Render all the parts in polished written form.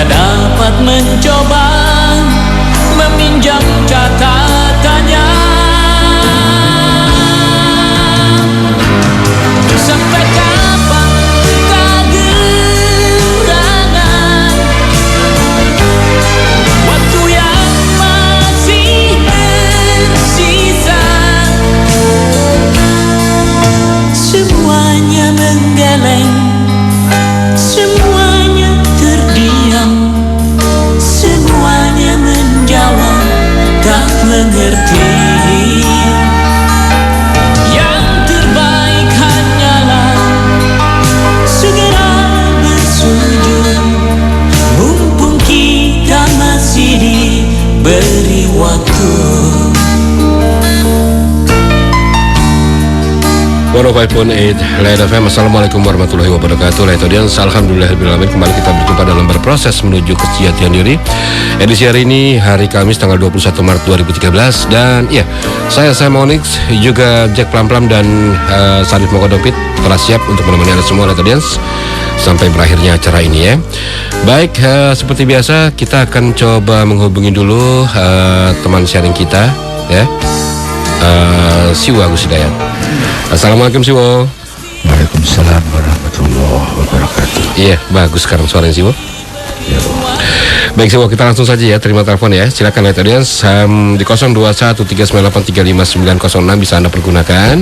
tak dapat mencoba meminjam catatannya. Sampai kapan kegerangan waktu yang masih tersisa, semuanya menggeleng, semuanya terdiam, semuanya menjawab tak mengerti. Yang terbaik hanyalah segera bersujud, mumpung kita masih diberi waktu. 105.8 Light FM. Assalamualaikum warahmatullahi wabarakatuh. Light Audience, alhamdulillahirrahmanirrahim. Kembali kita berjumpa dalam berproses menuju kesejatian diri. Edisi hari ini, hari Kamis tanggal 21 Maret 2013. Dan ya, saya Onyx, juga Jack Plam-Plam dan Sarif Mokodopit telah siap untuk menemani Anda semua Light Audience sampai berakhirnya acara ini ya. Baik, seperti biasa kita akan coba menghubungi dulu teman sharing kita ya, Siwo Agus Hidayat. Assalamualaikum Siwo. Waalaikumsalam warahmatullahi wabarakatuh. Iya, bagus sekarang suaranya Siwo. Ya. Baik Siwo, kita langsung saja ya, terima telepon ya. Silakan Light Audience di 0213983906 bisa Anda pergunakan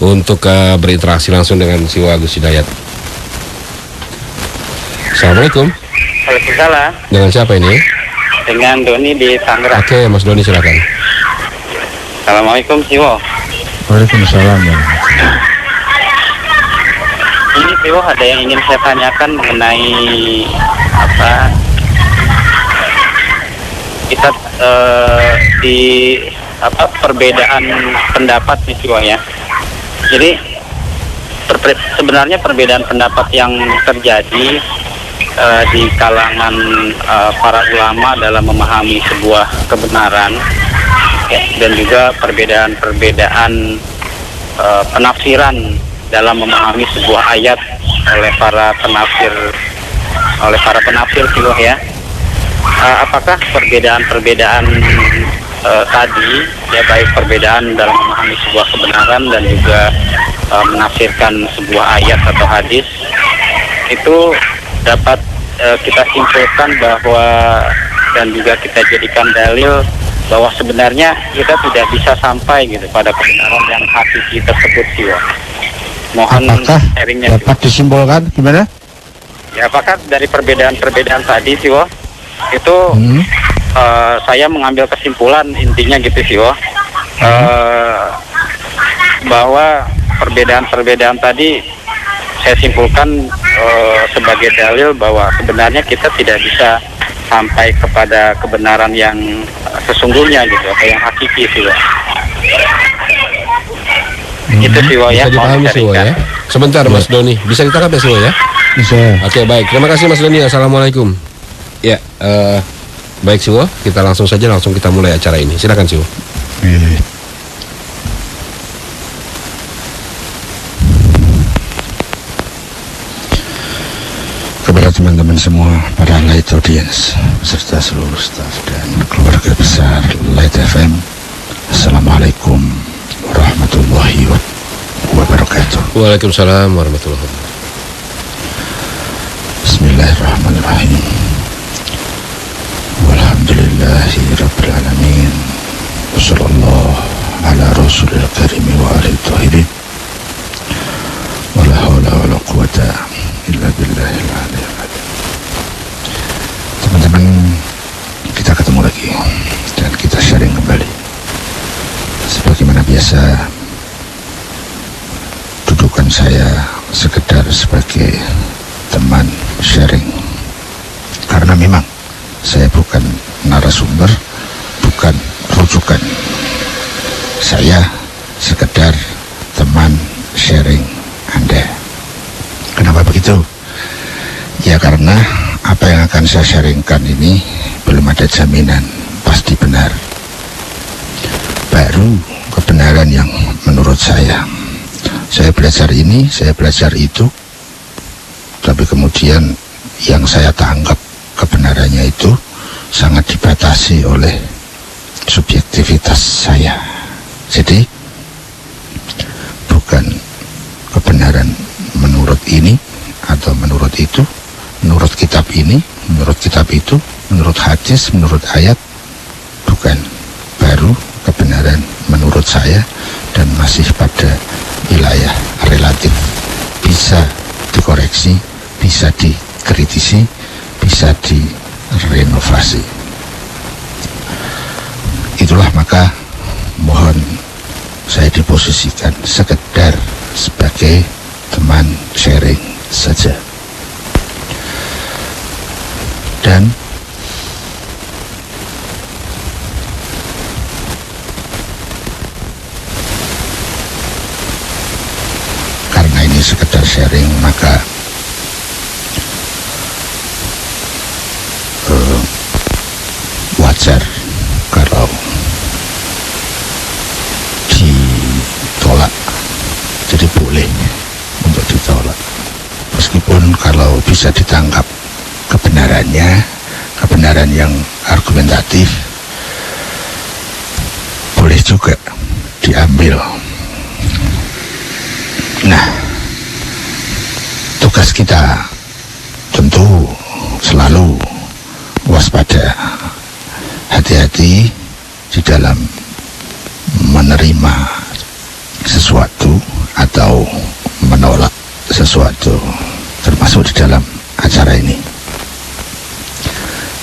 untuk berinteraksi langsung dengan Siwo Agus Hidayat. Assalamualaikum. Waalaikumsalam. Dengan siapa ini? Dengan Doni di Tangerang. Oke, Mas Doni silakan. Assalamualaikum Siwo. Waalaikumsalam. Ini Siwo, ada yang ingin saya tanyakan mengenai kita di perbedaan pendapat nih Siwo ya. Jadi sebenarnya perbedaan pendapat yang terjadi di kalangan para ulama dalam memahami sebuah kebenaran ya, dan juga perbedaan penafsiran dalam memahami sebuah ayat oleh para penafsir Siwo ya. Apakah perbedaan tadi ya, baik perbedaan dalam memahami sebuah kebenaran dan juga menafsirkan sebuah ayat atau hadis itu dapat kita simpulkan bahwa dan juga kita jadikan dalil bahwa sebenarnya kita tidak bisa sampai gitu pada kebenaran yang hakiki tersebut Siwo. Mohon apakah sharingnya dapat disimpulkan gimana? Ya, apakah dari perbedaan tadi Siwo itu saya mengambil kesimpulan intinya gitu Siwo, bahwa perbedaan tadi saya simpulkan sebagai dalil bahwa sebenarnya kita tidak bisa sampai kepada kebenaran yang sesungguhnya gitu, atau yang hakiki Siwo. Itu Siwo ya. Bisa dipahami Siwo ya. Sebentar Mas Doni, bisa ditangkap ya Siwo ya? Bisa. Oke, baik. Terima kasih Mas Doni. Assalamualaikum. Ya, baik Siwo, kita langsung kita mulai acara ini. Silakan Siwo. Kepada teman-teman semua, para Light Audience serta seluruh staf dan keluarga besar Light FM, Assalamualaikum warahmatullahi wabarakatuh. Waalaikumsalam warahmatullahi wabarakatuh. Bismillahirrahmanirrahim. Walhamdulillahi rabbil alamin. Wassallallahu ala rasulil karim wa alihi tahirin. Wala hawla wala quwata illa billahil aliyyil azim. Teman-teman, kita ketemu lagi dan kita sharing kembali. Sebagaimana biasa, dudukan saya sekedar sebagai teman sharing, karena memang saya bukan narasumber, bukan rujukan. Saya sekedar teman sharing Anda. Kenapa begitu? Ya karena apa yang akan saya sharingkan ini belum ada jaminan pasti benar. Baru kebenaran yang menurut saya belajar ini, saya belajar itu, tapi kemudian yang saya tangkap kebenaran dilandasi oleh subjektivitas saya. Jadi bukan kebenaran menurut ini atau menurut itu, menurut kitab ini, menurut kitab itu, menurut hadis, menurut ayat. Bukan, baru kebenaran menurut saya dan masih pada wilayah relatif, bisa dikoreksi, bisa dikritisi, bisa direnovasi. Itulah maka mohon saya diposisikan sekedar sebagai teman sharing saja. Dan karena ini sekedar sharing, maka wajar kalau ditolak. Jadi boleh untuk ditolak, meskipun kalau bisa ditangkap kebenarannya, kebenaran yang argumentatif, boleh juga diambil. Nah, tugas kita tentu selalu waspada, hati-hati di dalam menerima sesuatu atau menolak sesuatu, termasuk di dalam acara ini.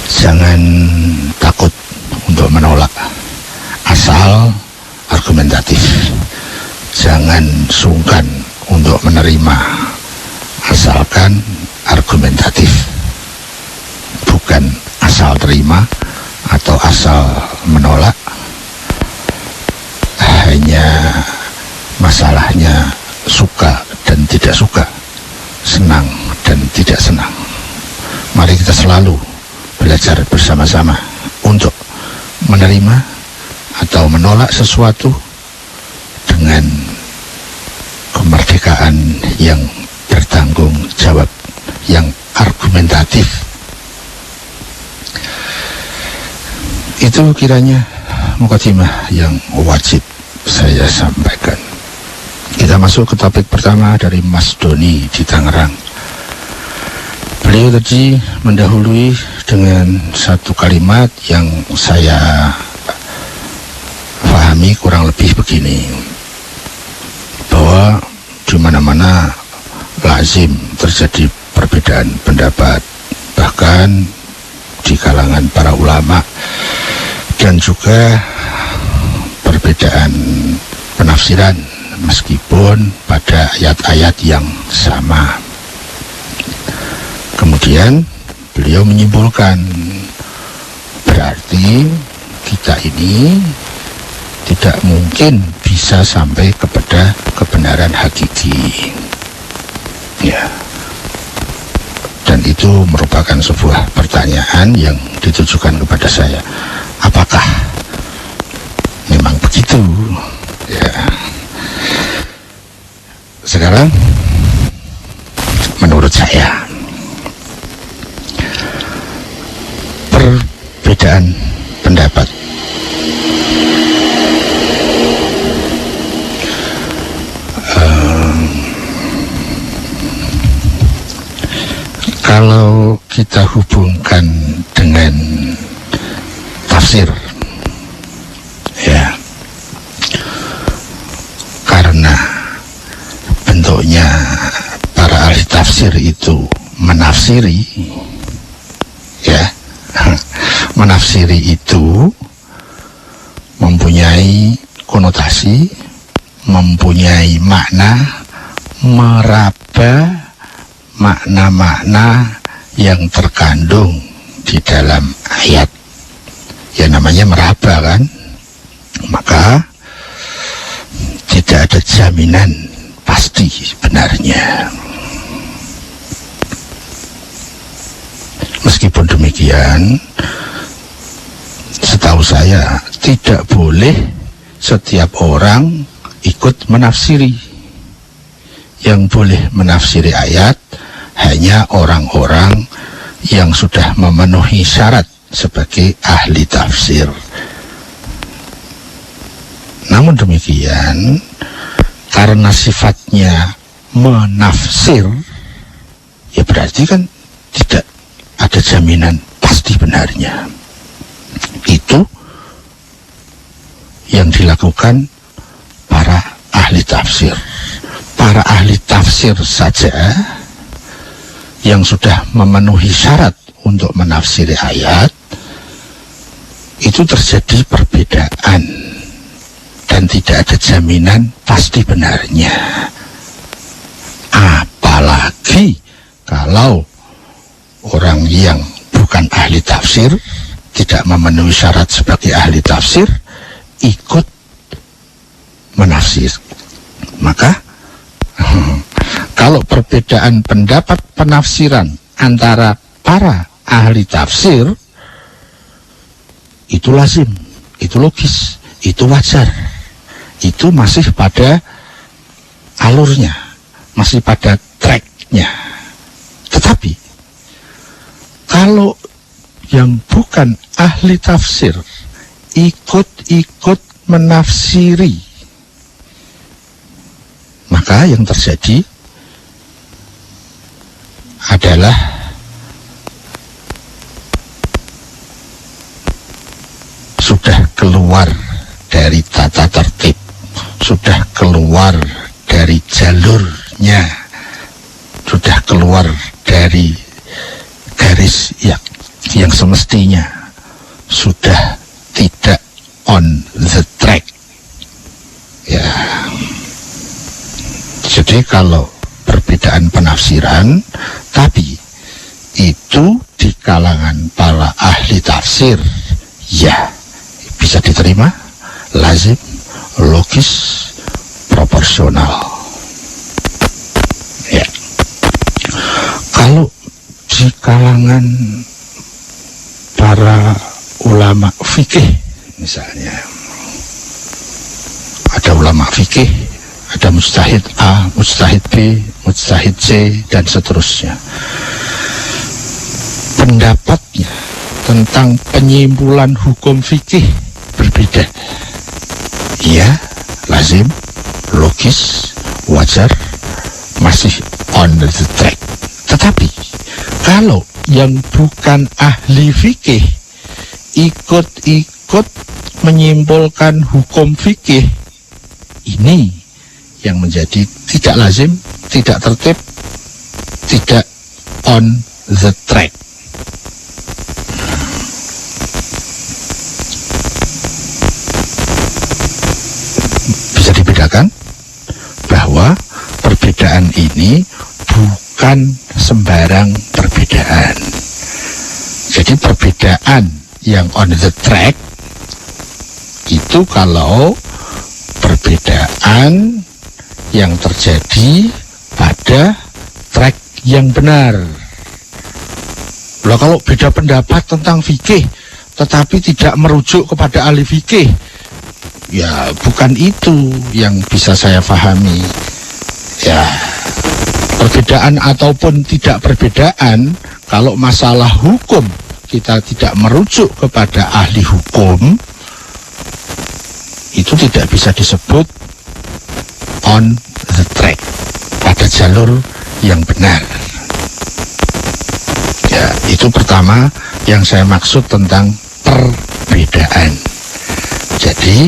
Jangan takut untuk menolak asal argumentatif. Jangan sungkan untuk menerima asalkan argumentatif. Bukan asal terima atau asal menolak. Hanya masalahnya suka dan tidak suka, senang dan tidak senang. Mari kita selalu belajar bersama-sama untuk menerima atau menolak sesuatu dengan kemerdekaan yang bertanggung jawab, yang argumentatif. Itu kiranya mukadimah yang wajib saya sampaikan. Kita masuk ke topik pertama dari Mas Doni di Tangerang. Beliau tadi mendahului dengan satu kalimat yang saya pahami kurang lebih begini, bahwa di mana-mana lazim terjadi perbedaan pendapat, bahkan di kalangan para ulama, dan juga perbedaan penafsiran meskipun pada ayat-ayat yang sama. Kemudian beliau menyimpulkan, berarti kita ini tidak mungkin bisa sampai kepada kebenaran hakiki. Ya. Dan itu merupakan sebuah pertanyaan yang ditujukan kepada saya. Apakah memang begitu? Ya. Sekarang menurut saya perbedaan pendapat kalau kita hubungkan dengan tafsir, ya, karena bentuknya para ahli tafsir itu menafsiri, ya, menafsiri itu mempunyai konotasi, mempunyai makna, meraba makna-makna yang terkandung di dalam ayat. Ya, namanya meraba kan. Maka tidak ada jaminan pasti benarnya. Meskipun demikian, setahu saya tidak boleh setiap orang ikut menafsiri. Yang boleh menafsiri ayat hanya orang-orang yang sudah memenuhi syarat sebagai ahli tafsir. Namun demikian, karena sifatnya menafsir, ya berarti kan tidak ada jaminan pasti benarnya. Itu yang dilakukan para ahli tafsir. Para ahli tafsir saja yang sudah memenuhi syarat untuk menafsiri ayat, itu terjadi perbedaan dan tidak ada jaminan pasti benarnya. Apalagi kalau orang yang bukan ahli tafsir, tidak memenuhi syarat sebagai ahli tafsir, ikut menafsir. Maka kalau perbedaan pendapat penafsiran antara para ahli tafsir, itu lazim, itu logis, itu wajar, itu masih pada alurnya, masih pada tracknya. Tetapi kalau yang bukan ahli tafsir ikut-ikut menafsiri, maka yang terjadi adalah sudah keluar dari tata tertib, sudah keluar dari jalurnya, sudah keluar dari garis yang semestinya, sudah tidak on the track. Ya. Jadi kalau perbedaan penafsiran, tapi itu di kalangan para ahli tafsir, ya bisa diterima, lazim, logis, proporsional. Ya. Kalau di kalangan para ulama fikih, misalnya ada ulama fikih, ada mujtahid A, mujtahid B, mujtahid C, dan seterusnya. Pendapatnya tentang penyimpulan hukum fikih berbeda. Ya, lazim, logis, wajar, masih on the track. Tetapi kalau yang bukan ahli fikih ikut-ikut menyimpulkan hukum fikih, ini yang menjadi tidak lazim, tidak tertib, tidak on the track. Bisa dibedakan bahwa perbedaan ini bukan sembarang perbedaan. Jadi perbedaan yang on the track itu kalau perbedaan yang terjadi pada track yang benar. Lah kalau beda pendapat tentang fikih tetapi tidak merujuk kepada ahli fikih, ya bukan itu yang bisa saya pahami. Ya, perbedaan ataupun tidak perbedaan, kalau masalah hukum kita tidak merujuk kepada ahli hukum, itu tidak bisa disebut on the track, pada jalur yang benar. Ya, itu pertama yang saya maksud tentang perbedaan. Jadi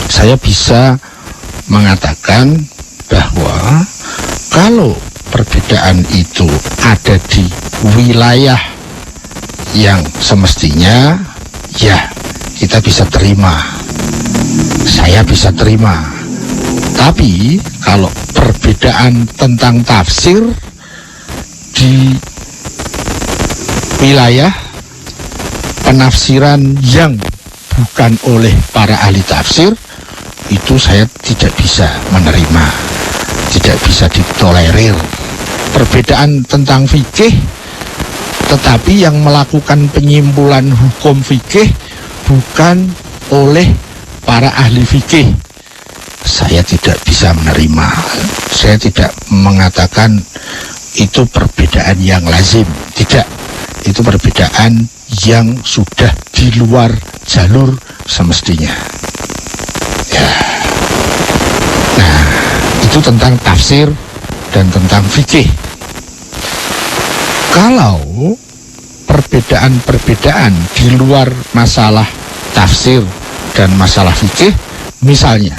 saya bisa mengatakan bahwa kalau perbedaan itu ada di wilayah yang semestinya, ya kita bisa terima, saya bisa terima. Tapi kalau perbedaan tentang tafsir di wilayah penafsiran yang bukan oleh para ahli tafsir, itu saya tidak bisa menerima, tidak bisa ditolerir. Perbedaan tentang fikih tetapi yang melakukan penyimpulan hukum fikih bukan oleh para ahli fikih, saya tidak bisa menerima. Saya tidak mengatakan itu perbedaan yang lazim, tidak. itu perbedaan yang sudah di luar jalur semestinya. Ya. Nah, itu tentang tafsir dan tentang fikih. Kalau perbedaan-perbedaan di luar masalah tafsir dan masalah fikih, misalnya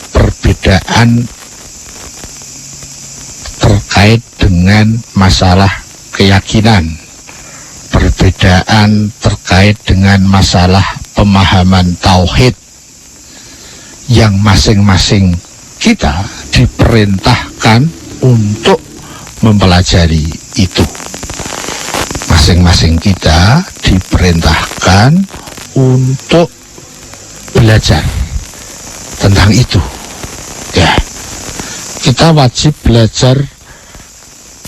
perbedaan terkait dengan masalah keyakinan, perbedaan terkait dengan masalah pemahaman tauhid, yang masing-masing kita diperintahkan untuk mempelajari itu. Masing-masing kita diperintahkan untuk belajar tentang itu. Ya, kita wajib belajar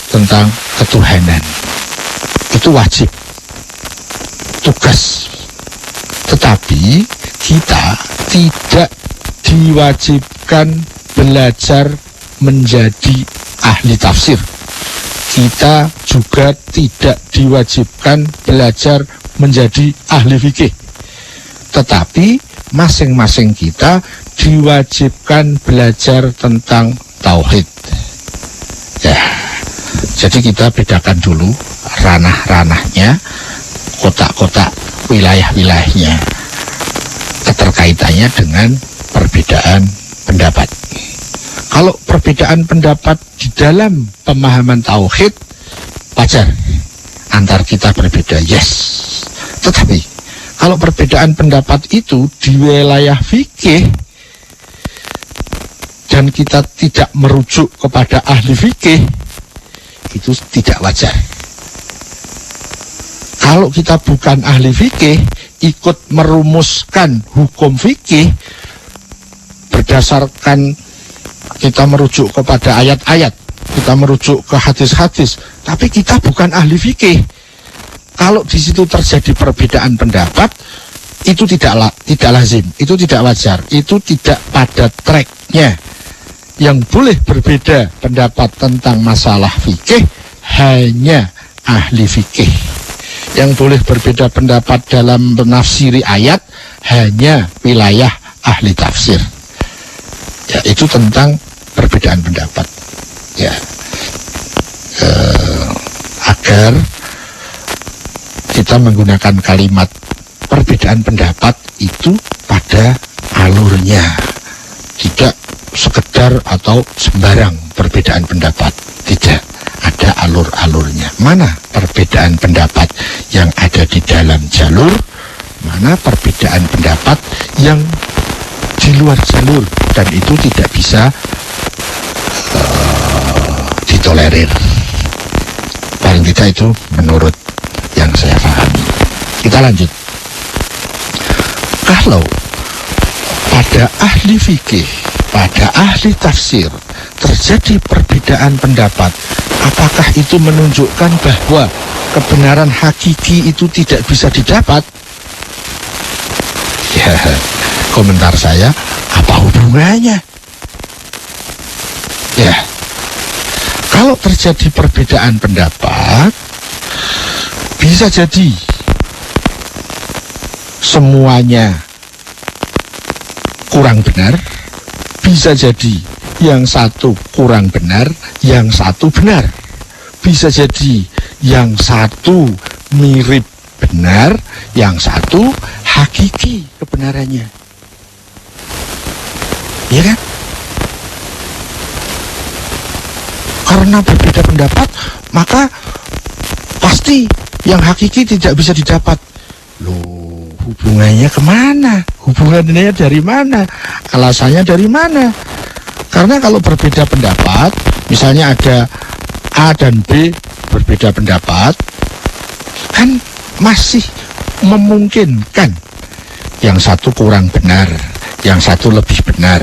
tentang ketuhanan. Itu wajib, tugas. Tetapi kita tidak diwajibkan belajar menjadi ahli tafsir. Kita juga tidak diwajibkan belajar menjadi ahli fikih. Tetapi masing-masing kita diwajibkan belajar tentang tauhid. Ya, jadi kita bedakan dulu ranah-ranahnya, kotak-kotak wilayah-wilayahnya, keterkaitannya dengan perbedaan pendapat. Kalau perbedaan pendapat di dalam pemahaman tauhid, wajar antar kita berbeda, yes. Tetapi kalau perbedaan pendapat itu di wilayah fikih dan kita tidak merujuk kepada ahli fikih, itu tidak wajar. Kalau kita bukan ahli fikih, ikut merumuskan hukum fikih berdasarkan kita merujuk kepada ayat-ayat, kita merujuk ke hadis-hadis, tapi kita bukan ahli fikih. Kalau di situ terjadi perbedaan pendapat, itu tidak lazim, itu tidak wajar, itu tidak pada tracknya. Yang boleh berbeda pendapat tentang masalah fikih hanya ahli fikih. Yang boleh berbeda pendapat dalam menafsiri ayat hanya wilayah ahli tafsir. Ya, itu tentang perbedaan pendapat. Ya, agar kita menggunakan kalimat perbedaan pendapat itu pada alurnya, tidak sekedar atau sembarang perbedaan pendapat, tidak, ada alur-alurnya. Mana perbedaan pendapat yang ada di dalam jalur, mana perbedaan pendapat yang di luar jalur, dan itu tidak bisa ditolerir. Paling tidak itu menurut yang saya pahami. Kita lanjut. Kalau pada ahli fikih, pada ahli tafsir terjadi perbedaan pendapat, apakah itu menunjukkan bahwa kebenaran hakiki itu tidak bisa didapat? Ya, komentar saya, apa hubungannya? Ya, kalau terjadi perbedaan pendapat, bisa jadi semuanya kurang benar, bisa jadi yang satu kurang benar, yang satu benar. Bisa jadi yang satu mirip benar, yang satu hakiki kebenarannya. Iya kan? Karena berbeda pendapat, maka pasti yang hakiki tidak bisa didapat. Loh, hubungannya kemana? Hubungannya dari mana? Alasannya dari mana? Karena kalau berbeda pendapat, misalnya ada A dan B berbeda pendapat, kan masih memungkinkan yang satu kurang benar, yang satu lebih benar,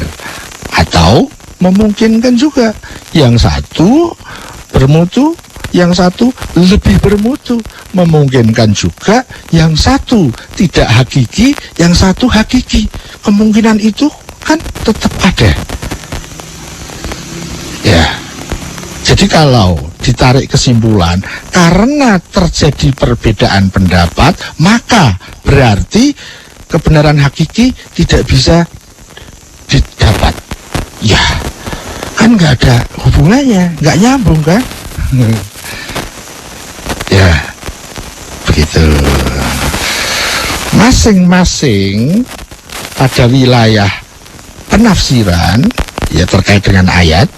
atau memungkinkan juga yang satu bermutu, yang satu lebih bermutu. Memungkinkan juga yang satu tidak hakiki, yang satu hakiki. Kemungkinan itu kan tetap ada. Ya, jadi kalau ditarik kesimpulan karena terjadi perbedaan pendapat, maka berarti kebenaran hakiki tidak bisa didapat. Ya, kan nggak ada hubungannya, nggak nyambung kan? Ya, begitu. Masing-masing pada wilayah penafsiran ya terkait dengan ayat,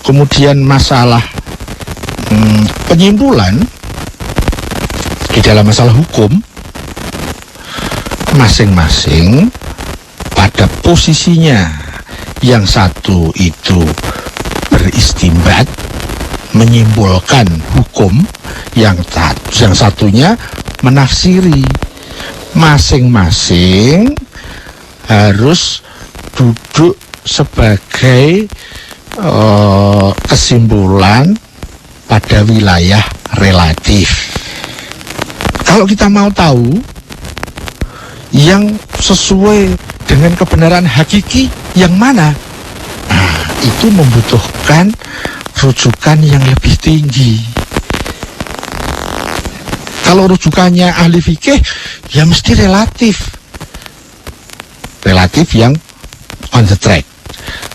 kemudian masalah penyimpulan di dalam masalah hukum, masing-masing pada posisinya. Yang satu itu beristimbat, menyimpulkan hukum, yang satunya menafsiri. Masing-masing harus duduk sebagai kesimpulan pada wilayah relatif. Kalau kita mau tahu yang sesuai dengan kebenaran hakiki yang mana, nah, itu membutuhkan rujukan yang lebih tinggi. Kalau rujukannya ahli fikih, ya mesti relatif yang on the track.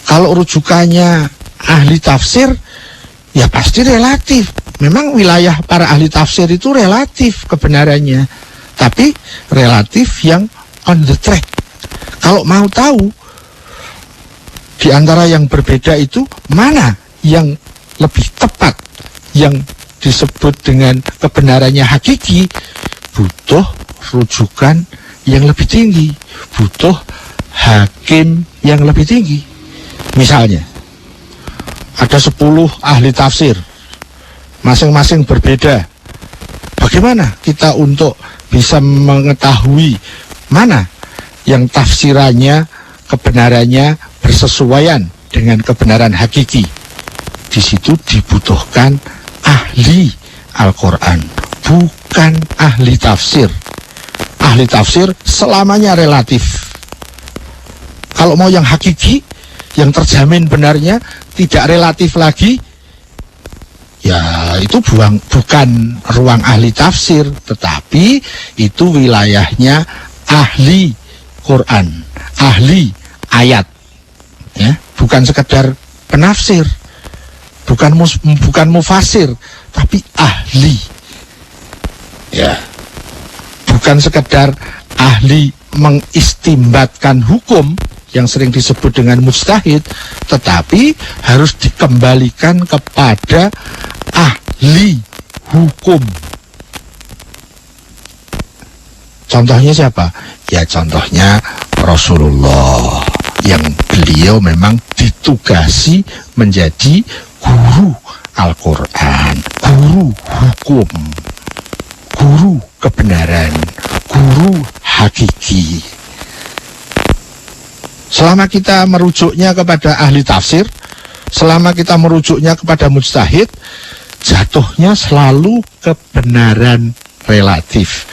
Kalau rujukannya ahli tafsir, ya pasti relatif. Memang wilayah para ahli tafsir itu relatif kebenarannya, tapi relatif yang on the track. Kalau mau tahu di antara yang berbeda itu mana yang lebih tepat, yang disebut dengan kebenarannya hakiki, butuh rujukan yang lebih tinggi, butuh hakim yang lebih tinggi. Misalnya ada 10 ahli tafsir, masing-masing berbeda. Bagaimana kita untuk bisa mengetahui mana yang tafsirannya, kebenarannya bersesuaian dengan kebenaran hakiki? Di situ dibutuhkan ahli Al-Quran, bukan ahli tafsir. Ahli tafsir selamanya relatif. Kalau mau yang hakiki, yang terjamin benarnya, tidak relatif lagi, ya itu bukan ruang ahli tafsir, tetapi itu wilayahnya ahli Quran, ahli ayat, ya, bukan sekedar penafsir, bukan mufasir, tapi ahli, ya, bukan sekedar ahli mengistimbatkan hukum yang sering disebut dengan mujtahid, tetapi harus dikembalikan kepada ahli hukum. Contohnya siapa? Ya contohnya Rasulullah, yang beliau memang ditugasi menjadi guru Al-Quran, guru hukum, guru kebenaran, guru hakiki. Selama kita merujuknya kepada ahli tafsir, selama kita merujuknya kepada mujtahid, jatuhnya selalu kebenaran relatif.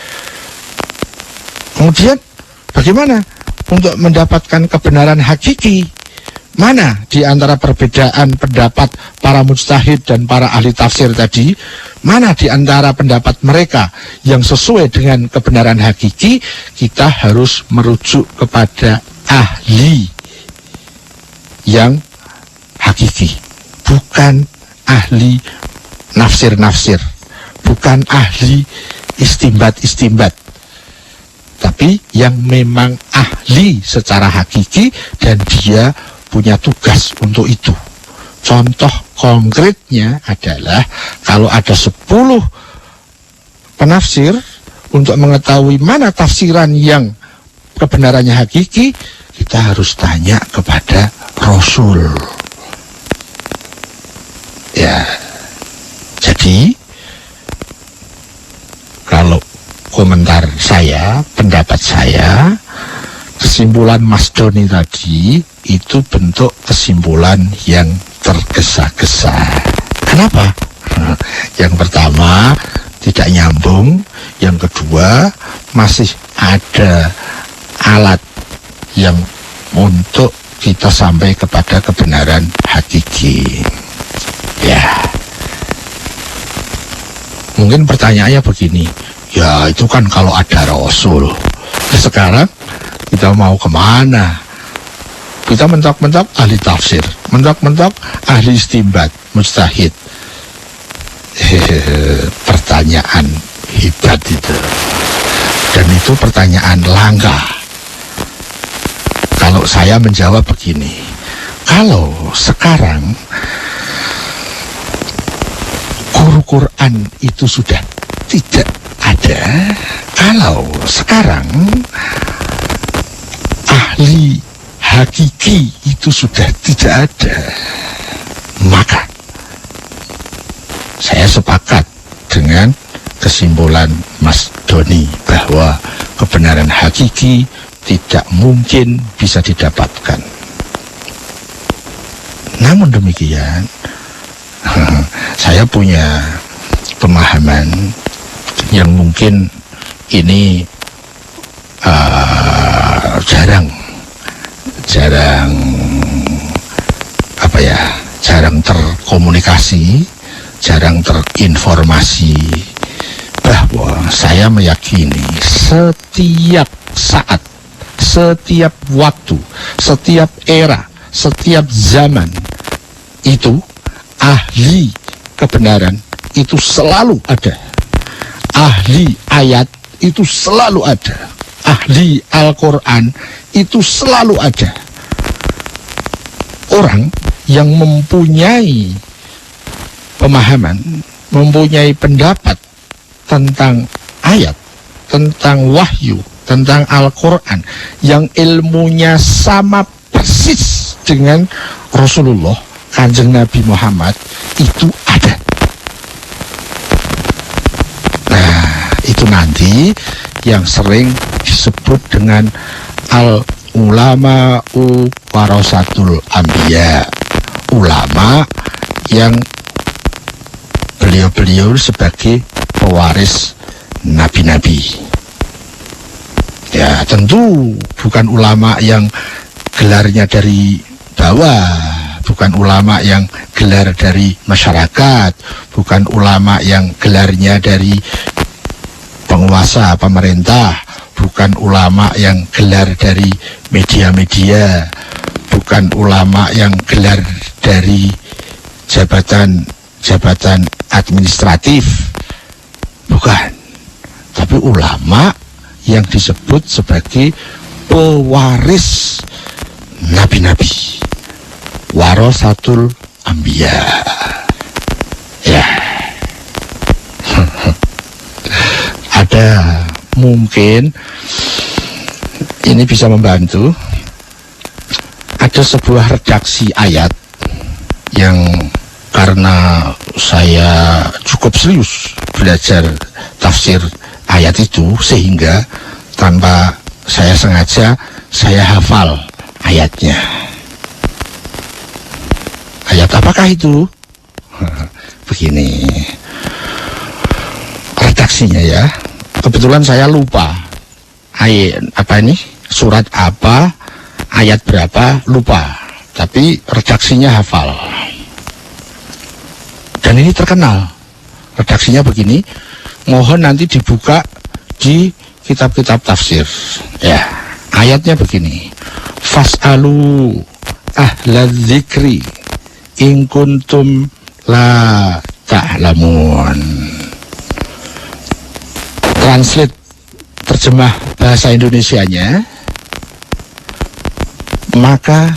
Kemudian bagaimana untuk mendapatkan kebenaran hakiki? Mana di antara perbedaan pendapat para mujtahid dan para ahli tafsir tadi, mana di antara pendapat mereka yang sesuai dengan kebenaran hakiki? Kita harus merujuk kepada ahli yang hakiki, bukan ahli nafsir-nafsir, bukan ahli istimbat-istimbat, tapi yang memang ahli secara hakiki dan dia punya tugas untuk itu. Contoh konkretnya adalah kalau ada 10 penafsir, untuk mengetahui mana tafsiran yang kebenarannya hakiki, kita harus tanya kepada Rasul. Ya, jadi kalau komentar saya, pendapat saya, kesimpulan Mas Doni tadi itu bentuk kesimpulan yang tergesa-gesa. Kenapa? Yang pertama, tidak nyambung. Yang kedua, masih ada alat yang untuk kita sampai kepada kebenaran hakiki. Ya, Mungkin pertanyaannya begini, ya itu kan kalau ada Rasul. Sekarang kita mau kemana? Kita mentok-mentok ahli tafsir, mentok-mentok ahli istinbat, mujtahid. Pertanyaan hebat itu. Dan itu pertanyaan langka. Kalau saya menjawab begini, kalau sekarang guru Quran itu sudah tidak ada, kalau sekarang ahli hakiki itu sudah tidak ada, maka saya sepakat dengan kesimpulan Mas Doni bahwa kebenaran hakiki tidak mungkin bisa didapatkan. Namun demikian, saya punya pemahaman yang mungkin ini jarang terkomunikasi, jarang terinformasi, bahwa saya meyakini setiap saat, setiap waktu, setiap era, setiap zaman itu ahli kebenaran itu selalu ada. Ahli ayat itu selalu ada. Ahli Al-Quran itu selalu ada. Orang yang mempunyai pemahaman, mempunyai pendapat tentang ayat, tentang wahyu, tentang Al-Quran, yang ilmunya sama persis dengan Rasulullah, Kanjeng Nabi Muhammad, itu ada. Nah, itu nanti yang sering disebut dengan al-ulama'u warasatul anbiya, ulama yang beliau-beliau sebagai pewaris nabi-nabi. Ya, tentu bukan ulama yang gelarnya dari bawah, bukan ulama yang gelar dari masyarakat, bukan ulama yang gelarnya dari penguasa pemerintah, bukan ulama yang gelar dari media-media, bukan ulama yang gelar dari jabatan administratif, bukan, tapi ulama yang disebut sebagai pewaris nabi-nabi, warasatul anbiya. Ya. Ada mungkin ini bisa membantu. Ada sebuah redaksi ayat yang karena saya cukup serius belajar tafsir ayat itu, sehingga tanpa saya sengaja saya hafal ayatnya. Ayat apakah itu? Begini redaksinya ya. Kebetulan saya lupa ayat apa ini, surat apa, ayat berapa, lupa. Tapi redaksinya hafal. Dan ini terkenal. Redaksinya begini, mohon nanti dibuka di kitab-kitab tafsir. Ya, ayatnya begini. Fas'alu ahlal dzikri in kuntum la ta'lamun. Translate, terjemah bahasa Indonesianya, maka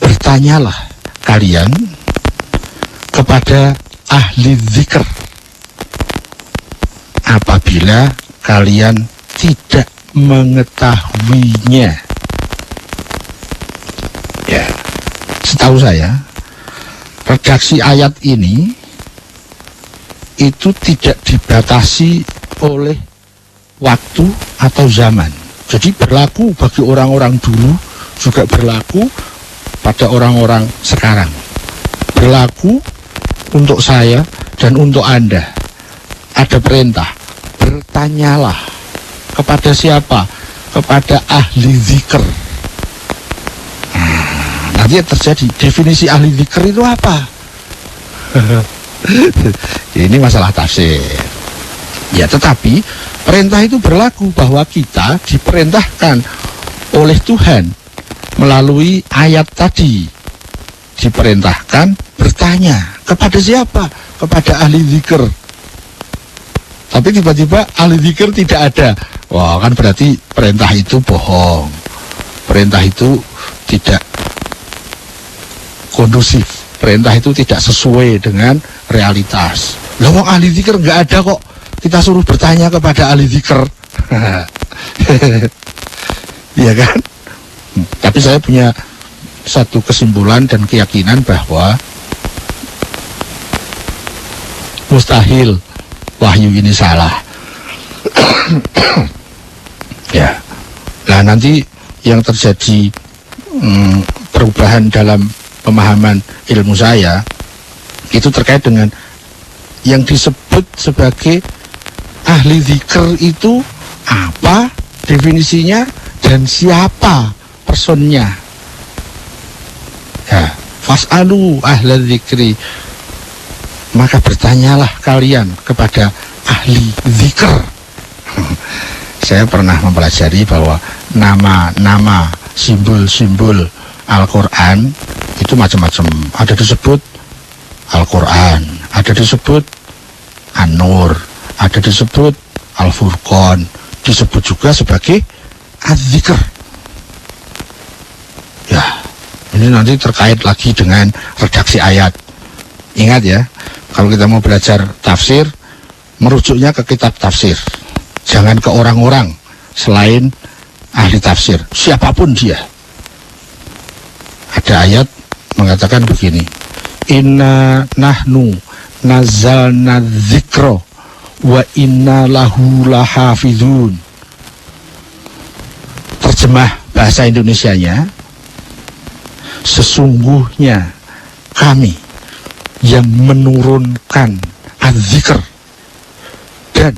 bertanyalah kalian kepada ahli dzikr apabila kalian tidak mengetahuinya. Ya, setahu saya redaksi ayat ini itu tidak dibatasi oleh waktu atau zaman. Jadi berlaku bagi orang-orang dulu, juga berlaku pada orang-orang sekarang. Berlaku untuk saya dan untuk Anda. Ada perintah, bertanyalah kepada siapa? Kepada ahli zikr. Nanti terjadi definisi ahli zikr itu apa? Ini masalah tafsir. Ya, tetapi perintah itu berlaku bahwa kita diperintahkan oleh Tuhan melalui ayat tadi. Diperintahkan bertanya kepada siapa? Kepada ahli zikir. Tapi tiba-tiba ahli zikir tidak ada. Wah, kan berarti perintah itu bohong. Perintah itu tidak kondusif. Perintah itu tidak sesuai dengan realitas. Lah wong ahli zikir nggak ada kok. Kita suruh bertanya kepada ahli zikir. Iya kan? Tapi saya punya satu kesimpulan dan keyakinan bahwa mustahil wahyu ini salah. Ya. Nah, nanti yang terjadi perubahan dalam pemahaman ilmu saya itu terkait dengan yang disebut sebagai ahli zikir itu apa definisinya dan siapa personnya. Ya, fas'alu ahla zikri, maka bertanyalah kalian kepada ahli zikir. Saya pernah mempelajari bahwa nama-nama simbol-simbol Al-Quran itu macam-macam. Ada disebut Al-Quran, ada disebut An-Nur, ada disebut Al-Furqan, disebut juga sebagai Az-Zikr. Ya, ini nanti terkait lagi dengan redaksi ayat. Ingat ya, kalau kita mau belajar tafsir, merujuknya ke kitab tafsir. Jangan ke orang-orang selain ahli tafsir, siapapun dia. Ada ayat mengatakan begini, inna nahnu nazzalna dzikra wa inna lahu lahafizun. Terjemah bahasa Indonesianya, sesungguhnya kami yang menurunkan az-zikr dan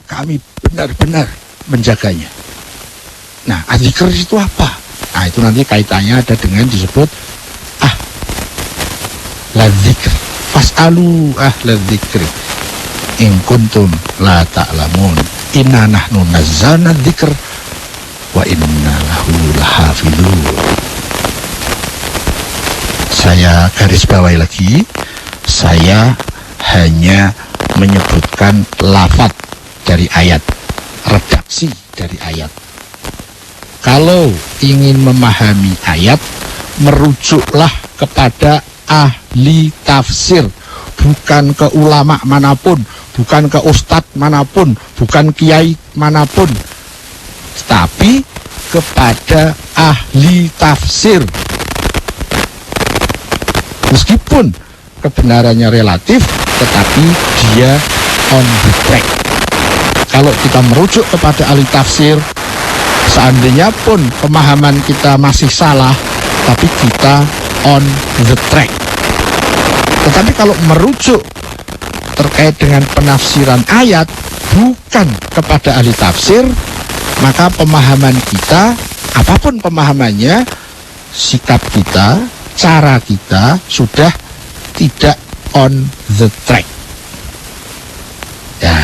kami benar-benar menjaganya. Nah, az-zikr itu apa? Nah, itu nanti kaitannya ada dengan disebut la dzikr. Fas'alu ahla dzikri in kuntum la ta'lamun. Inna nahnu nazzalna dzikr wa inna lahu lahafizun. Saya garis bawahi lagi, saya hanya menyebutkan lafaz dari ayat, redaksi dari ayat. Kalau ingin memahami ayat, merujuklah kepada ahli tafsir, bukan ke ulama manapun, bukan ke ustadz manapun, bukan kiai manapun, tapi kepada ahli tafsir. Meskipun kebenarannya relatif, tetapi dia on the track. Kalau kita merujuk kepada ahli tafsir, seandainya pun pemahaman kita masih salah, tapi kita on the track. Tetapi kalau merujuk terkait dengan penafsiran ayat bukan kepada ahli tafsir, maka pemahaman kita, apapun pemahamannya, sikap kita, cara kita sudah tidak on the track. Ya,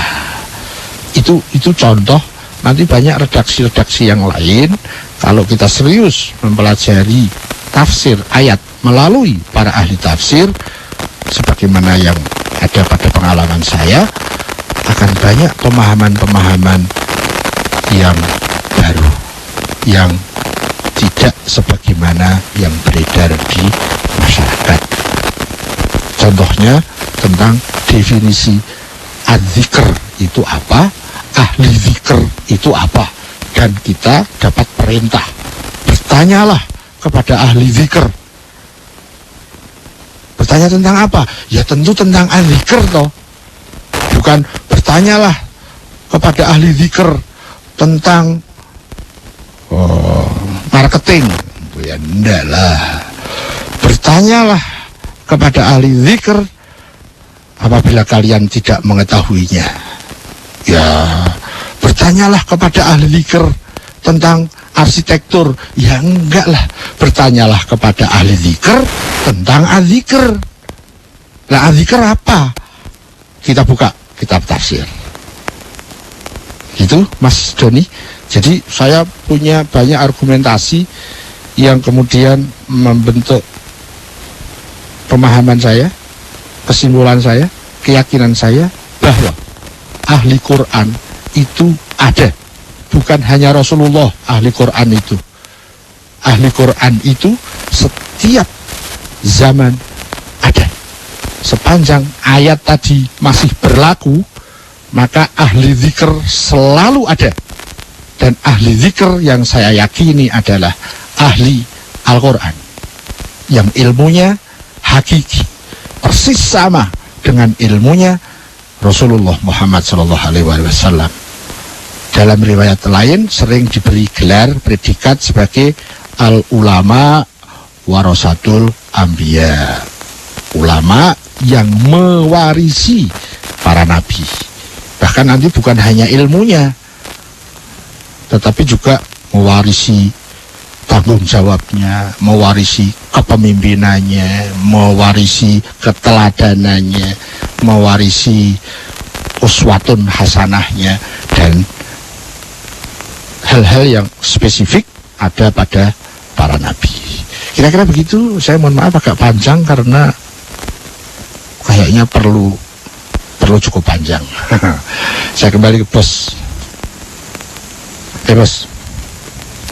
itu contoh. Nanti banyak redaksi-redaksi yang lain. Kalau kita serius mempelajari tafsir ayat melalui para ahli tafsir, sebagaimana yang ada pada pengalaman saya, akan banyak pemahaman-pemahaman yang baru, yang tidak sebagaimana yang beredar di masyarakat. Contohnya tentang definisi az-zikr itu apa, ahli zikr itu apa, dan kita dapat perintah, bertanyalah kepada ahli zikr. Bertanya tentang apa? Ya tentu tentang az-zikr toh. Bukan bertanyalah kepada ahli zikr tentang marketing. Ya enggak lah. Bertanyalah kepada ahli zikr apabila kalian tidak mengetahuinya. Ya, bertanyalah kepada ahli zikr tentang arsitektur. Ya enggak lah. Bertanyalah kepada ahli zikr tentang az-zikr. Nah, az-zikr apa? kita buka kitab tafsir. Gitu Mas Doni. Jadi saya punya banyak argumentasi yang kemudian membentuk pemahaman saya, kesimpulan saya, keyakinan saya bahwa ahli Quran itu ada. Bukan hanya Rasulullah ahli Quran itu. Ahli Quran itu setiap zaman ada. Sepanjang ayat tadi masih berlaku, maka ahli zikr selalu ada. Dan ahli zikr yang saya yakini adalah ahli Al-Quran, yang ilmunya hakiki, persis sama dengan ilmunya Rasulullah Muhammad SAW. Dalam riwayat lain sering diberi gelar predikat sebagai al-ulama warasatul anbiya, ulama yang mewarisi para nabi. Bahkan nanti bukan hanya ilmunya, tetapi juga mewarisi tanggung jawabnya, mewarisi kepemimpinannya, mewarisi keteladanannya, mewarisi uswatun hasanahnya, dan hal-hal yang spesifik ada pada para nabi. Kira-kira begitu. Saya mohon maaf agak panjang karena kayaknya perlu cukup panjang. Saya kembali ke bos. Bos.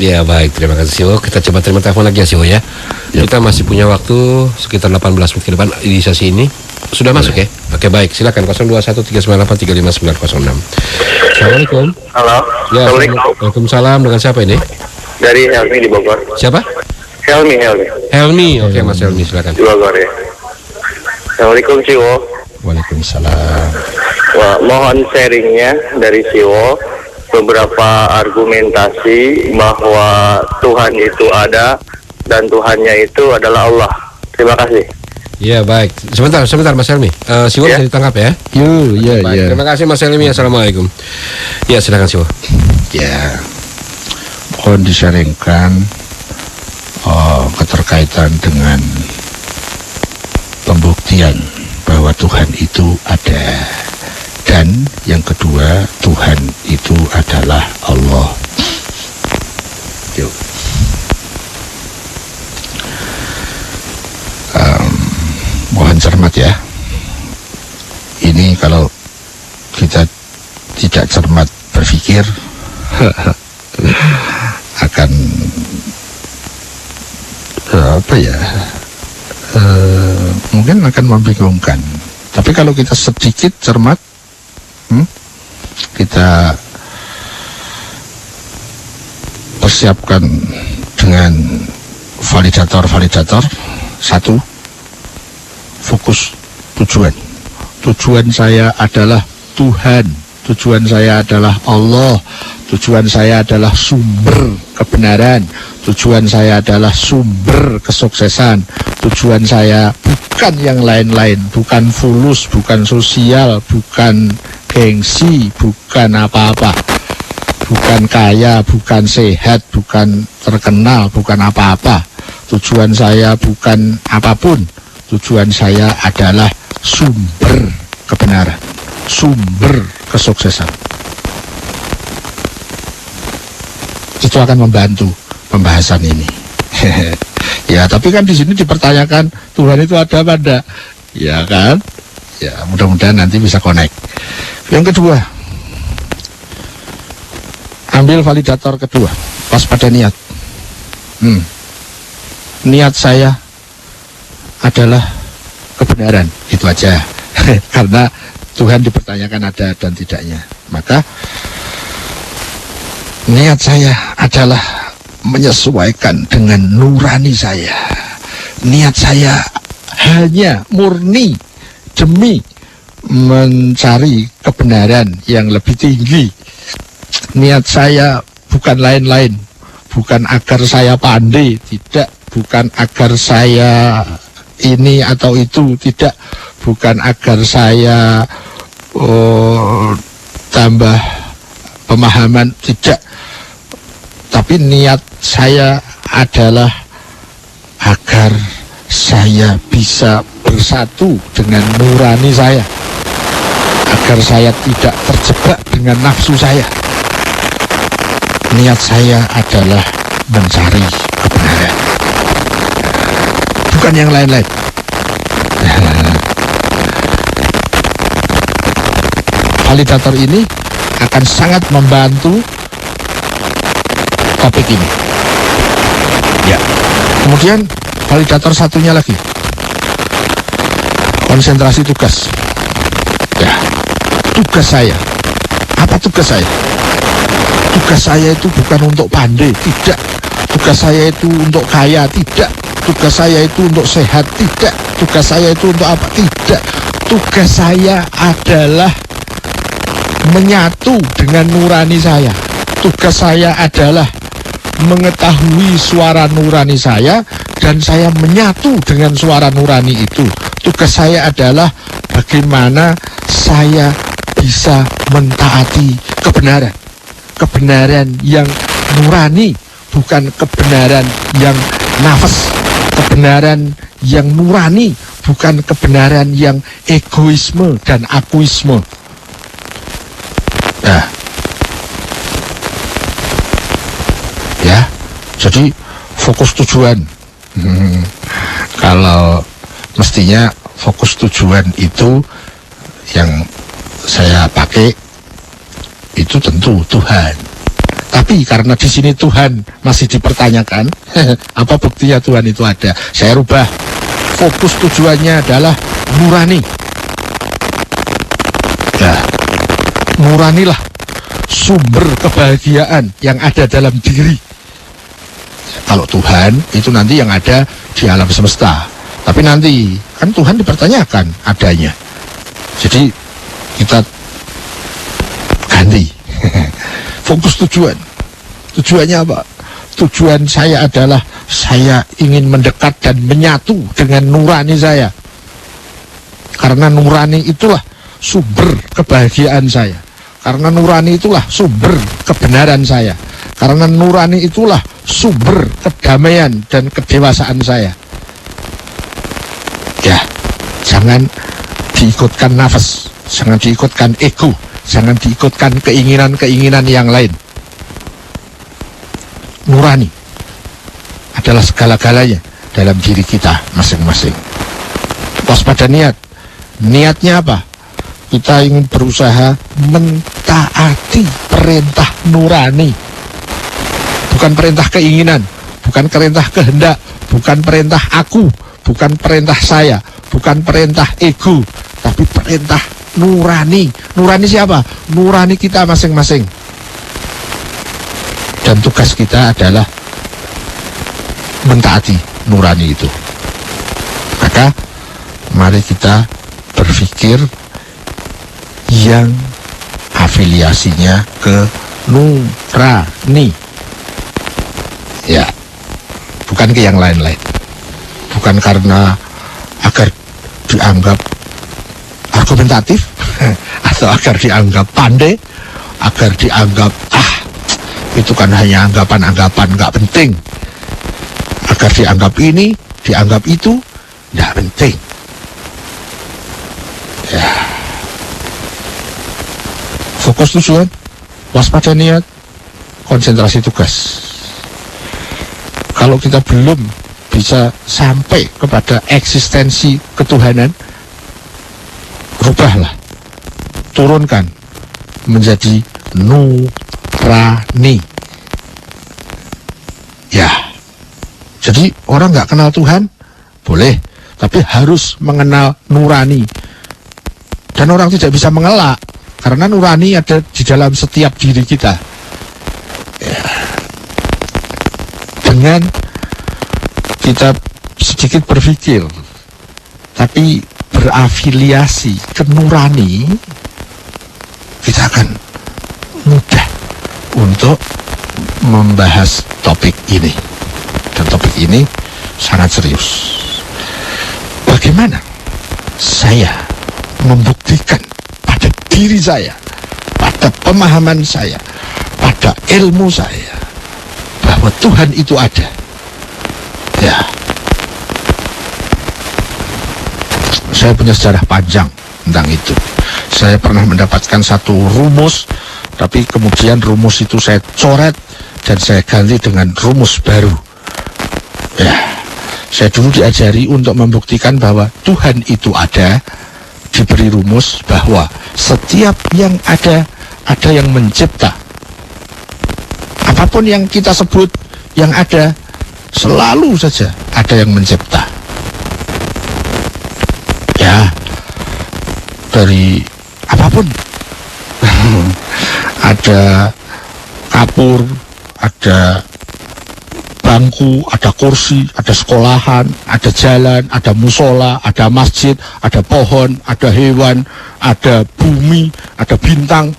Ya baik, terima kasih Siwo. Kita coba terima telepon lagi ya Siwo ya. Kita masih punya waktu sekitar 18 menit ke depan di sesi ini. Sudah masuk ya? Oke baik, silakan 0213983596. Assalamualaikum. Halo. Ya, Assalamualaikum. Waalaikumsalam. Dengan siapa ini? Dari Helmi di Bogor. Siapa? Helmi. Helmi. Oke Mas Helmi, silakan. Di Bogor ya. Assalamualaikum Siwo. Waalaikumsalam. Wah, mohon sharingnya dari Siwo beberapa argumentasi bahwa Tuhan itu ada dan Tuhannya itu adalah Allah. Terima kasih. Ya baik, sebentar Mas Helmi. Siwo bisa ditangkap ya? Baik, terima kasih Mas Helmi. Assalamualaikum. Ya silakan Siwo. Ya, mohon disaringkan keterkaitan dengan pembuktian bahwa Tuhan itu ada, dan yang kedua Tuhan itu adalah Allah. Yuk. Mohon cermat ya. Ini kalau kita tidak cermat berpikir akan mungkin akan membingungkan. Tapi kalau kita sedikit cermat, kita persiapkan dengan validator. Satu, fokus tujuan saya adalah Tuhan, tujuan saya adalah Allah, tujuan saya adalah sumber kebenaran, tujuan saya adalah sumber kesuksesan, tujuan saya bukan yang lain-lain, bukan fulus, bukan sosial, bukan gengsi, bukan apa-apa, bukan kaya, bukan sehat, bukan terkenal, bukan apa-apa. Tujuan saya bukan apapun, tujuan saya adalah sumber kebenaran, sumber kesuksesan. Itu akan membantu pembahasan ini. Ya, tapi kan di sini dipertanyakan Tuhan itu ada apa enggak? Ya kan? Ya, mudah-mudahan nanti bisa connect. Yang kedua, ambil validator kedua, pas pada niat. Niat saya adalah kebenaran, itu aja. Karena Tuhan dipertanyakan ada dan tidaknya. Maka niat saya adalah menyesuaikan dengan nurani saya. Niat saya hanya murni demi mencari kebenaran yang lebih tinggi. Niat saya bukan lain-lain, bukan agar saya pandai, tidak, bukan agar saya ini atau itu, tidak, bukan agar saya tambah pemahaman, tidak, tapi niat saya adalah agar saya bisa bersatu dengan nurani saya. agar saya tidak terjebak dengan nafsu saya. Niat saya adalah mencari kebenaran, bukan yang lain-lain. Validator ini akan sangat membantu topik ini. Ya. Kemudian validator satunya lagi, konsentrasi tugas. Ya. Tugas saya. Apa tugas saya? Tugas saya itu bukan untuk pandai, tidak. Tugas saya itu untuk kaya, tidak. Tugas saya itu untuk sehat, tidak. Tugas saya itu untuk apa? Tidak. Tugas saya adalah menyatu dengan nurani saya. Tugas saya adalah mengetahui suara nurani saya dan saya menyatu dengan suara nurani itu. Tugas saya adalah bagaimana saya bisa mentaati kebenaran. Kebenaran yang nurani, bukan kebenaran yang nafas. Kebenaran yang nurani, bukan kebenaran yang egoisme dan akuisme. Nah, ya, jadi fokus tujuan. Kalau mestinya fokus tujuan itu yang saya pakai itu tentu Tuhan. Tapi karena di sini Tuhan masih dipertanyakan, apa buktinya Tuhan itu ada? Saya rubah. Fokus tujuannya adalah nurani. Nah, nuranilah sumber kebahagiaan yang ada dalam diri. Kalau Tuhan itu nanti yang ada di alam semesta. Tapi nanti kan Tuhan dipertanyakan adanya. Jadi kita ganti. Fokus tujuan. Tujuannya apa? Tujuan saya adalah saya ingin mendekat dan menyatu dengan nurani saya. Karena nurani itulah sumber kebahagiaan saya. Karena nurani itulah sumber kebenaran saya. Karena nurani itulah sumber kedamaian dan kedewasaan saya. Ya, jangan diikutkan nafas, jangan diikutkan ego, jangan diikutkan keinginan-keinginan yang lain. Nurani adalah segala-galanya dalam diri kita masing-masing. Waspada niat. Niatnya apa? Kita ingin berusaha mentaati perintah nurani. Bukan perintah keinginan, bukan perintah kehendak, bukan perintah aku, bukan perintah saya, bukan perintah ego, tapi perintah nurani. Nurani siapa? Nurani kita masing-masing. Dan tugas kita adalah mentaati nurani itu. Maka mari kita berpikir yang afiliasinya ke nurani. Ya, bukan ke yang lain-lain. Bukan karena agar dianggap argumentatif atau agar dianggap pandai, agar dianggap itu kan hanya anggapan-anggapan nggak penting, agar dianggap ini, dianggap itu nggak penting. Ya, fokus tujuan, waspada niat, konsentrasi tugas. Kalau kita belum bisa sampai kepada eksistensi ketuhanan, rubahlah, turunkan menjadi nurani. Ya, jadi orang nggak kenal Tuhan boleh, tapi harus mengenal nurani. Dan orang tidak bisa mengelak karena nurani ada di dalam setiap diri kita. Ya. Dengan kita sedikit berpikir, tapi berafiliasi ke nurani, kita akan mudah untuk membahas topik ini. Dan topik ini sangat serius. Bagaimana saya membuktikan pada diri saya, pada pemahaman saya, pada ilmu saya, bahwa Tuhan itu ada. Ya, saya punya sejarah panjang tentang itu. Saya pernah mendapatkan satu rumus, tapi kemudian rumus itu saya coret dan saya ganti dengan rumus baru. Ya, saya dulu diajari untuk membuktikan bahwa Tuhan itu ada, diberi rumus bahwa setiap yang ada yang mencipta. Apapun yang kita sebut yang ada, selalu saja ada yang mencipta. Ya, dari apapun. Ada kapur, ada bangku, ada kursi, ada sekolahan, ada jalan, ada musola, ada masjid, ada pohon, ada hewan, ada bumi, ada bintang.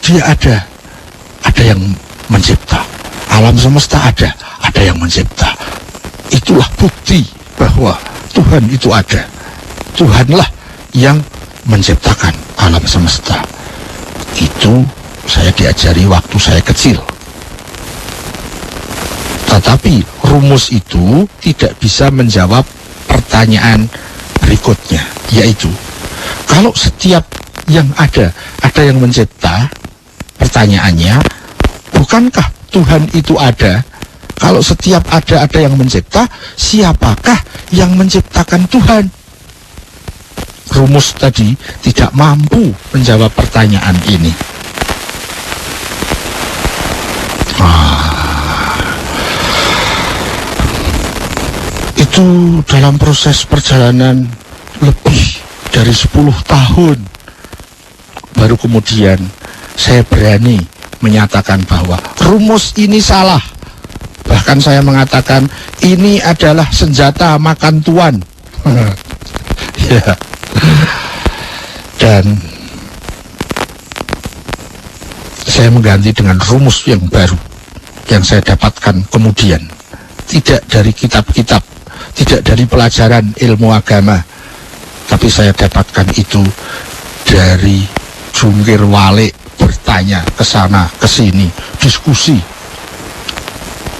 Dia ada yang mencipta. Alam semesta ada yang mencipta. Itulah bukti bahwa Tuhan itu ada. Tuhanlah yang menciptakan alam semesta. Itu saya diajari waktu saya kecil. Tetapi rumus itu tidak bisa menjawab pertanyaan berikutnya, yaitu kalau setiap yang ada yang mencipta, pertanyaannya, bukankah Tuhan itu ada? Kalau setiap ada yang mencipta, siapakah yang menciptakan Tuhan? Rumus tadi tidak mampu menjawab pertanyaan ini. Itu dalam proses perjalanan lebih dari 10 tahun. Baru kemudian saya berani menyatakan bahwa rumus ini salah. Bahkan saya mengatakan ini adalah senjata makan tuan. Ya. Dan saya mengganti dengan rumus yang baru yang saya dapatkan kemudian, tidak dari kitab-kitab, tidak dari pelajaran ilmu agama, tapi saya dapatkan itu dari jungkir walik, bertanya ke sana ke sini, diskusi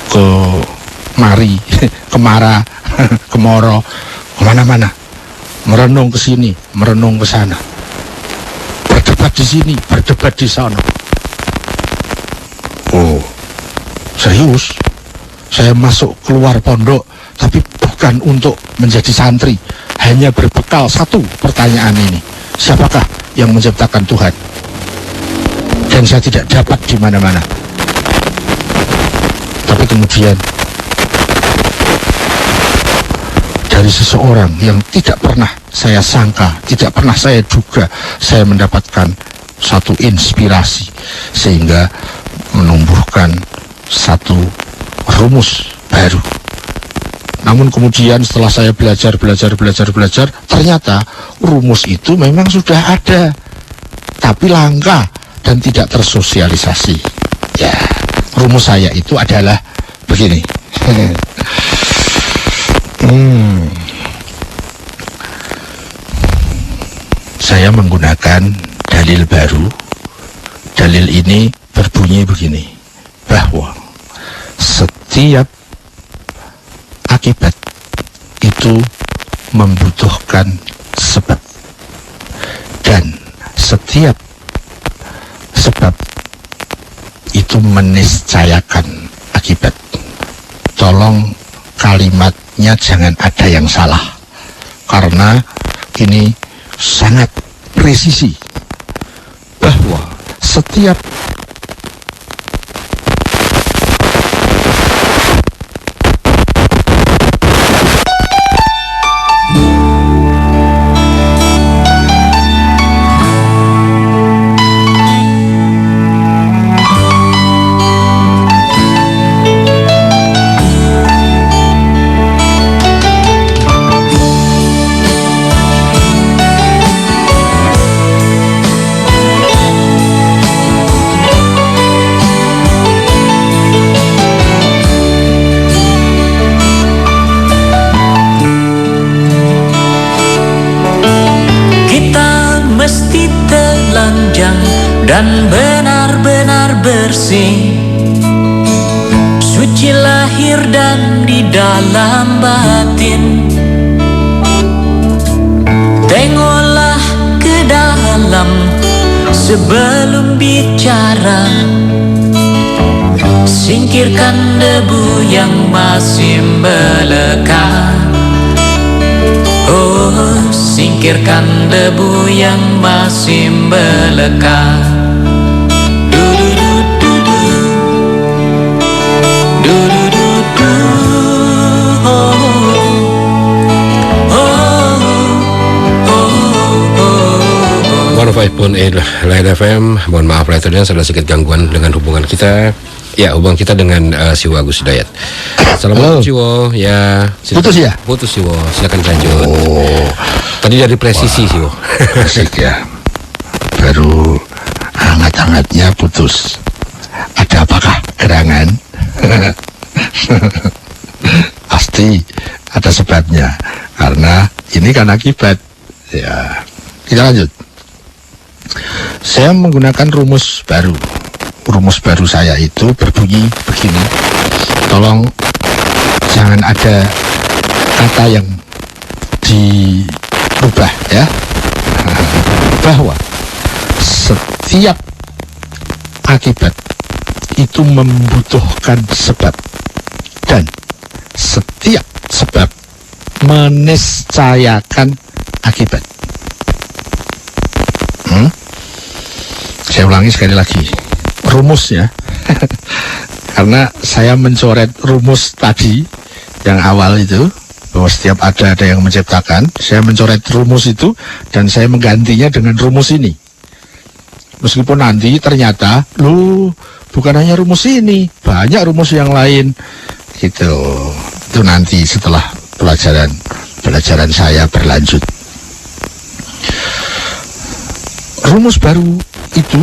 ke mari, kemara, kemoro, kemana-mana, merenung ke sini, merenung ke sana, berdebat di sini, berdebat di sana. Oh, serius? Saya masuk keluar pondok, tapi bukan untuk menjadi santri, hanya berbekal satu pertanyaan ini: siapakah yang menciptakan Tuhan? Dan saya tidak dapat di mana-mana. Tapi kemudian dari seseorang yang tidak pernah saya sangka, tidak pernah saya duga, saya mendapatkan satu inspirasi sehingga menumbuhkan satu rumus baru. Namun kemudian setelah saya belajar, ternyata rumus itu memang sudah ada, tapi langka dan tidak tersosialisasi. Ya, rumus saya itu adalah begini. Saya menggunakan dalil baru. Dalil ini berbunyi begini, bahwa setiap akibat itu membutuhkan sebab, dan setiap sebab itu meniscayakan akibat. Tolong kalimatnya jangan ada yang salah, karena ini sangat presisi bahwa setiap dan benar-benar bersih, suci lahir dan di dalam batin. Tengoklah ke dalam Sebelum bicara, singkirkan debu yang masih melekat. Oh, singkirkan debu yang masih melekat. Du-du-du-du-du. Du-du-du-du. Oh, oh, oh, oh, oh. 105.8 Light FM. Mohon maaf lahir dan batin, ada sedikit gangguan dengan hubungan kita. Ya, hubungan kita dengan Siwo Agus Hidayat. Assalamualaikum Siwo. Ya, silakan. Putus ya? Putus Siwo. Silakan lanjut. Oh, Tadi dari presisi Siwo. asik ya. Baru hangat-hangatnya putus. Ada apakah gerangan? Pasti ada sebabnya. Karena ini kan akibat. Ya, kita lanjut. Saya menggunakan rumus baru. Rumus baru saya itu berbunyi begini. Tolong jangan ada kata yang dirubah ya. Bahwa setiap akibat itu membutuhkan sebab, dan setiap sebab meniscayakan akibat. Saya ulangi sekali lagi rumusnya. Karena saya mencoret rumus tadi yang awal itu, bahwa setiap ada yang menciptakan. Saya mencoret rumus itu dan saya menggantinya dengan rumus ini. Meskipun nanti ternyata bukan hanya rumus ini, banyak rumus yang lain gitu. Itu nanti setelah pelajaran saya berlanjut. Rumus baru itu